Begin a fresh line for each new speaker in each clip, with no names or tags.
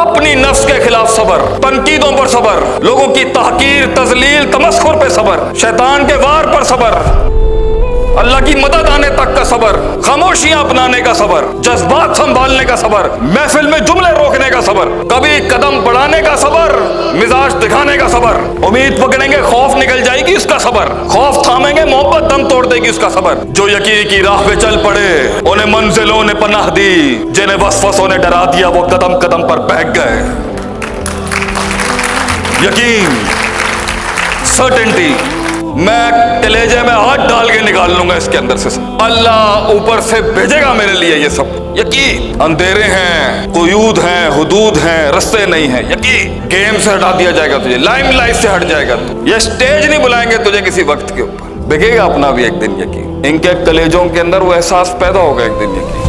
अपनी नफ्स के खिलाफ सबर, तनकीदों पर सबर, लोगों की तहकीर, तजलील, तमस्खुर पे सबर, शैतान के वार पर सबर, अल्लाह की मदद आने तक का सबर, खामोशियां अपनाने का सबर, जज्बात संभालने का सबर, महफिल में जुमले रोकने का सबर, कभी कदम बढ़ाने का सबर, मिजाज दिखाने का सबर, उम्मीद पकड़ेंगे खौफ निकल जाएगी उसका सबर, खौफ थामेंगे मोहब्बत दम तोड़ देगी उसका सबर। जो यकीन की राह पे चल पड़े उन्हें मंजिलों ने पनाह दी, जिन्हें वसवसों ने डरा दिया वो कदम कदम पर बहक गए। यकीन, सर्टेनिटी, मैं कलेजे में हाथ डाल के निकाल लूंगा इसके अंदर से, अल्लाह ऊपर से भेजेगा मेरे लिए ये सब। यकीन, अंधेरे हैं, कुयूद हैं, हुदूद हैं, रस्ते नहीं हैं। यकीन, गेम से हटा दिया जाएगा तुझे, लाइमलाइट से हट जाएगा तू, ये स्टेज नहीं बुलाएंगे तुझे किसी वक्त के ऊपर, बिकेगा अपना भी एक दिन। यकीन, इनके कलेजों के अंदर वो एहसास पैदा होगा एक दिन। यकीन,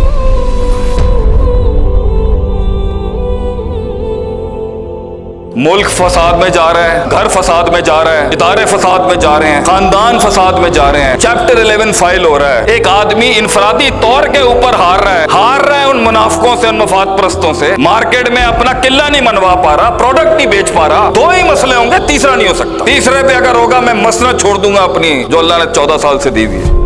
मुल्क फसाद में जा रहा है, घर फसाद में जा रहा है, इदारे फसाद में जा रहे हैं, खानदान फसाद में जा रहे हैं, चैप्टर 11 फाइल हो रहा है। एक आदमी इनफरादी तौर के ऊपर हार रहा है उन मुनाफिकों से, उन मफाद परस्तों से, मार्केट में अपना किला नहीं मनवा पा रहा, प्रोडक्ट नहीं बेच पा रहा। दो ही मसले होंगे, तीसरा नहीं हो सकता। तीसरे पे अगर होगा मैं मसनद छोड़ दूंगा अपनी जो अल्लाह ने 14 साल से दी हुई है।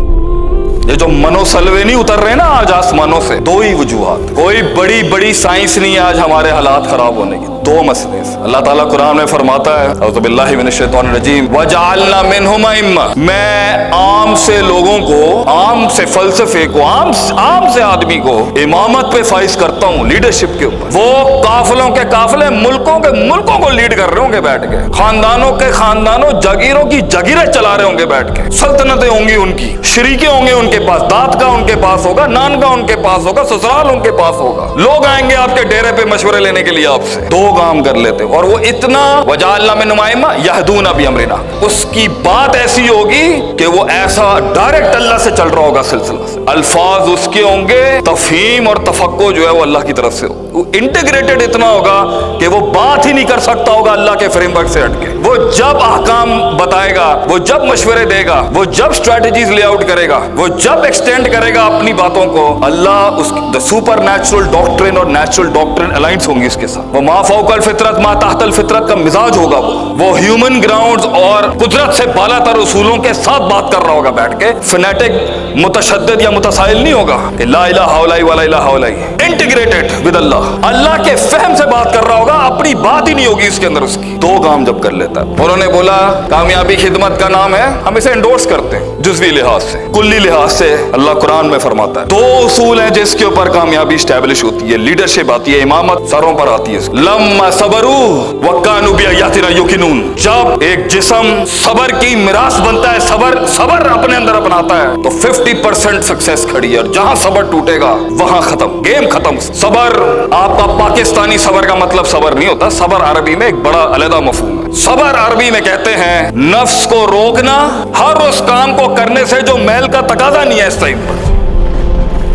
ये जो मनोसलवे नहीं उतर रहे ना आज आसमानों से, दो ही वजूहात, कोई बड़ी बड़ी साइंस नहीं है आज हमारे हालात खराब होने की, दो मसले। अल्लाह ताला कुरान में फरमाता है, औज़ु बिल्लाहि मिनश शैतानिर रजीम, वजअलना मिनहुम अइम्मा, मैं आम से लोगों को, आम से फलसफे को, आम से आदमी को इमामत पे फाइज करता हूँ, लीडरशिप के ऊपर। वो काफिलों के काफिले, मुल्कों के मुल्कों को लीड कर रहे होंगे बैठ के, खानदानों के खानदानों, जागीरों की जागीरें चला रहे होंगे बैठ के, सल्तनतें होंगी उनकी, शरीके होंगे उनके पास, दाद का उनके पास होगा, नान का उनके पास होगा, ससुराल उनके पास होगा। लोग आएंगे आपके डेरे पे मशवरे लेने के लिए आपसे, दो काम कर लेते, और वो इतना वजअलना मिनहुम अइम्मा यहदूना बिअमरिना, उसकी बात ऐसी होगी कि वो ऐसा डायरेक्ट अल्लाह से चल रहा होगा सिलसिला से, अल्फाज उसके होंगे, तफहीम और तफक्को जो है वो अल्लाह की तरफ से हो, इंटीग्रेटेड इतना होगा कि वो बात ही नहीं कर सकता होगा अल्लाह के फ्रेमवर्क से हटके। वो जब अहकाम बताएगा, वो जब मशवरे देगा, वो जब स्ट्रेटजीज लेआउट करेगा, वो जब एक्सटेंड करेगा अपनी बातों को, अल्लाह उसकी सुपर नेचुरल डॉक्ट्रिन और नेचुरल डॉक्ट्रिन अलाइंस होंगी उसके साथ। वो मा फौकल फितरत मा तहतल फितरत का मिजाज होगा, वो ह्यूमन ग्राउंड्स और कुदरत से बालातर उसूलों के साथ बात कर रहा होगा बैठ के, फनेटिक, मुतशद्दिद या मुतसाइल नहीं होगा कि ला इलाहा इल्लल्लाह वला इलाहा इल्लल्लाह, इंटीग्रेटेड विद अल्लाह, अल्लाह के फहम से बात कर रहा होगा, अपनी बात ही नहीं होगी इसके अंदर उसकी। दो काम जब कर लेता है, उन्होंने बोला कामयाबी खिदमत का नाम है, हम इसे एंडोर्स करते हैं जुज़वी लिहाज से, कुल्ली लिहाज से। अल्लाह कुरान में फरमाता है दो उसूल हैं जिसके ऊपर कामयाबी स्टैब्लिश होती है, लीडरशिप आती है, इमामत सरों पर आती है। लम्मा सबरू व कानू बिआयातिना युकिनून, जब एक जिस्म सबर की मिरास बनता है, सबर अपने अंदर अपनाता है, तो 50% सक्सेस खड़ी है, और जहां सबर टूटेगा वहां खत्म, गेम खत्म। सबर, आपका पाकिस्तानी सबर का मतलब सबर नहीं होता, सबर अरबी में एक बड़ा अलग मफहूम है। सबर अरबी में कहते हैं नफ्स को रोकना, हर उस काम को करने से जो मैल का तकाजा नहीं है इस टाइम पर,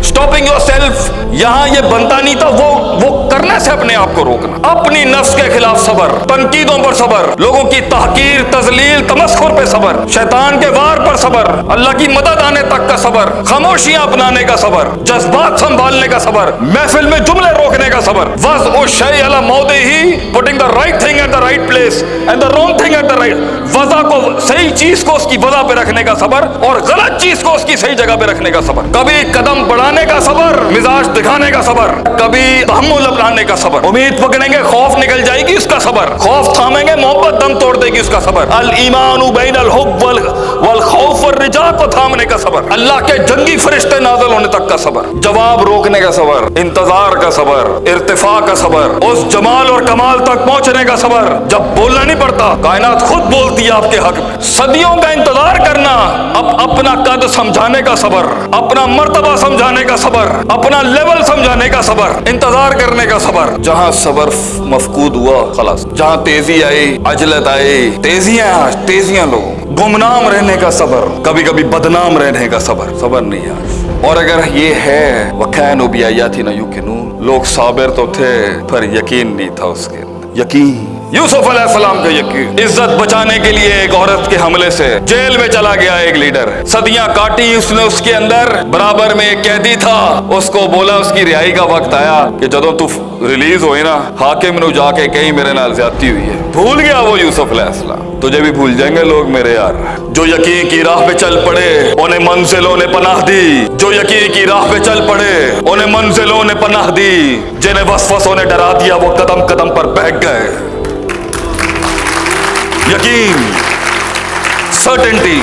स्टॉपिंग योरसेल्फ, यहां ये बनता नहीं था, वो करने से अपने आप को रोकना, अपनी नफ्स के खिलाफ सबर, तनकीदों पर सबर, लोगों की तहकीर, तजलील, तमस्खुर पे सबर, शैतान के वार पर सबर, अल्लाह की मदद आने तक का सबर, खामोशियां अपनाने का सबर, जज्बात संभालने का सबर, महफिल में जुमले रोकने का सबर, वज़अ शै अला मौदिही, putting the right thing at the right place and the wrong thing at the right, वज़ा को, सही चीज को उसकी वज़ा पे रखने का सबर, और गलत चीज को उसकी सही जगह पे रखने का सबर, कभी कदम बढ़ाने का सबर, मिजाज दिखाने का सबर, कभी तहम्मुल अपनाने का सबर, उम्मीद पकड़ेंगे खौफ निकल जाएगी उसका सबर, खौफ थामेंगे मोहब्बत दम तोड़ देगी उसका सबर, अल ईमानु बैनल हुब वल खौफ वर रिजा को थामने का सबर, अल्लाह के जंगी फरिश्ते नाज़िल होने तक का सबर, जवाब रोकने का सबर, इंतजार का सबर, इर्तिफा का सबर, उस जमाल और कमाल तक पहुंचने का सबर जब बोलना नहीं पड़ता, कायनात खुद बोलती है आपके हक में, सदियों का इंतजार करना, अब अपना कद समझाने का सबर, अपना मर्तबा समझाने का सबर, अपना लेवल समझाने का सबर, इंतजार करने का सबर। जहां सबर मफकूद हुआ खलास, जहां तेजी आई, अजलत आई, तेजियां लोगों, गुमनाम रहने का सबर, कभी कभी बदनाम रहने का सबर, सबर नहीं है। और अगर ये है वकानु बिआयातिना युकिनून, लोग साबिर तो थे पर यकीन नहीं था उसके, यकीन यूसुफ अलैहिस्सलाम का यकीन। इज्जत बचाने के लिए एक औरत के हमले से जेल में चला गया एक लीडर, सदियां काटी उसने उसके अंदर, बराबर में एक कैदी था, उसको बोला उसकी रिहाई का वक्त आया कि जदों तू रिलीज होए ना, हाकिम ने जाके कहीं मेरे नाल ज्यादती हुई है। भूल गया वो यूसुफ अलैहिस्सलाम। तुझे भी भूल जाएंगे लोग मेरे यार। जो यकीन की राह पे चल पड़े उन्हें मंजिलों ने पनाह दी, जो यकीन की राह पे चल पड़े उन्हें मंजिलों ने पनाह दी, जिन्हें वसवसों ने डरा दिया वो कदम कदम पर बैठ गए। यकीन, सर्टेनिटी,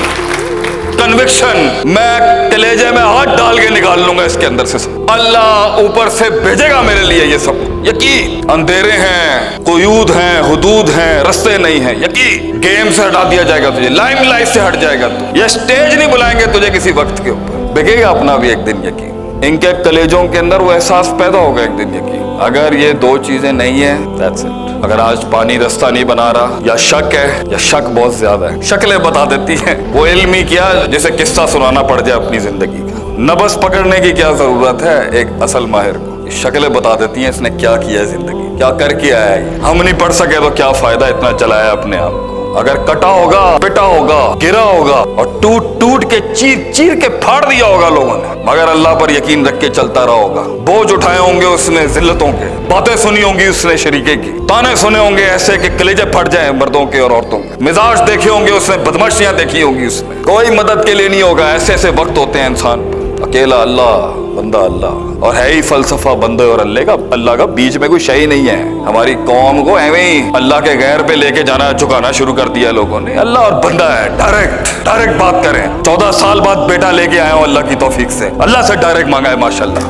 कन्विक्शन, मैं कलेजे में हाथ डाल के निकाल लूंगा इसके अंदर से। अल्लाह ऊपर से भेजेगा मेरे लिए ये सब। यकीन, अंधेरे हैं, कुयूद हैं, हुदूद हैं, रास्ते नहीं हैं। यकीन, गेम से हटा दिया जाएगा तुझे, लाइमलाइट से हट जाएगा तू, ये स्टेज नहीं बुलाएंगे तुझे किसी वक्त के ऊपर, बिकेगा अपना भी एक दिन। यकीन, इनके कलेजों के अंदर वो एहसास पैदा होगा एक दिन। यकीन, अगर ये दो चीजें नहीं है, that's it। अगर आज पानी रास्ता नहीं बना रहा, या शक है, या शक बहुत ज्यादा है, शक्लें बता देती हैं, वो इल्म ही क्या जैसे किस्सा सुनाना पड़ जाए अपनी जिंदगी का। नब्ज पकड़ने की क्या जरूरत है एक असल माहिर को, शक्लें बता देती हैं इसने क्या किया है जिंदगी, क्या करके आया है। हम नहीं पढ़ सके तो क्या फायदा इतना चलाया अपने आप को। अगर कटा होगा, पिटा होगा, गिरा होगा और टूट टूट के चीर चीर के फाड़ दिया होगा लोगों ने, मगर अल्लाह पर यकीन रख के चलता रहा होगा। बोझ उठाए होंगे उसने जिल्लतों के, बातें सुनी होंगी उसने शरीके की, ताने सुने होंगे ऐसे कि कलेजे फट जाए मर्दों के और औरतों के, मिजाज देखे होंगे उसने, बदमाशियां देखी होंगी उसने। कोई मदद के लिए नहीं होगा। ऐसे ऐसे वक्त होते हैं इंसान पर, अकेला अल्लाह, बंदा अल्लाह, और है ही फलसफा बंदे और अल्लाह का बीच में कोई शय नहीं है। हमारी कौम को एवं ही अल्लाह के गैर पे लेके जाना, झुकाना शुरू कर दिया लोगों ने। अल्लाह और बंदा है, डायरेक्ट बात करें। 14 साल बाद बेटा लेके आया हूं अल्लाह की तौफीक से, अल्लाह से डायरेक्ट मांगा है माशाल्लाह,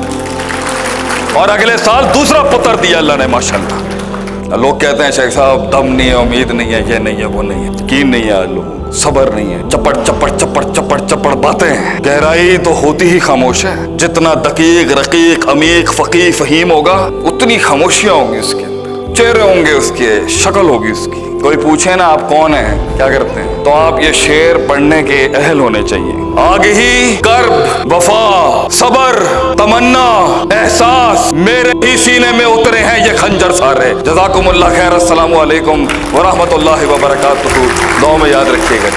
और अगले साल दूसरा पुत्र दिया अल्लाह ने माशाल्लाह। लोग कहते हैं शेख साहब दम नहीं है, उम्मीद नहीं है, ये नहीं है, वो नहीं है, यकीन नहीं है, लोग सबर नहीं है, चपड़ चपड़ चपड़ चपड़ चपड़ बातें। गहराई तो होती ही खामोश है। जितना दकीक रकीक अमीक फकीह फहीम होगा उतनी खामोशियां होंगी उसके अंदर, चेहरे होंगे उसके, शक्ल होगी उसकी। कोई पूछे ना आप कौन है, क्या करते हैं, तो आप ये शेर पढ़ने के अहल होने चाहिए। आगही, कर्ब, वफा, सबर, तमन्ना, एहसास मेरे ही सीने में उतरे हैं ये खंजर सारे। जज़ाकुमुल्लाह खैर। अस्सलामु अलैकुम व रहमतुल्लाहि व बरकातुहू। दुआ में याद रखिएगा।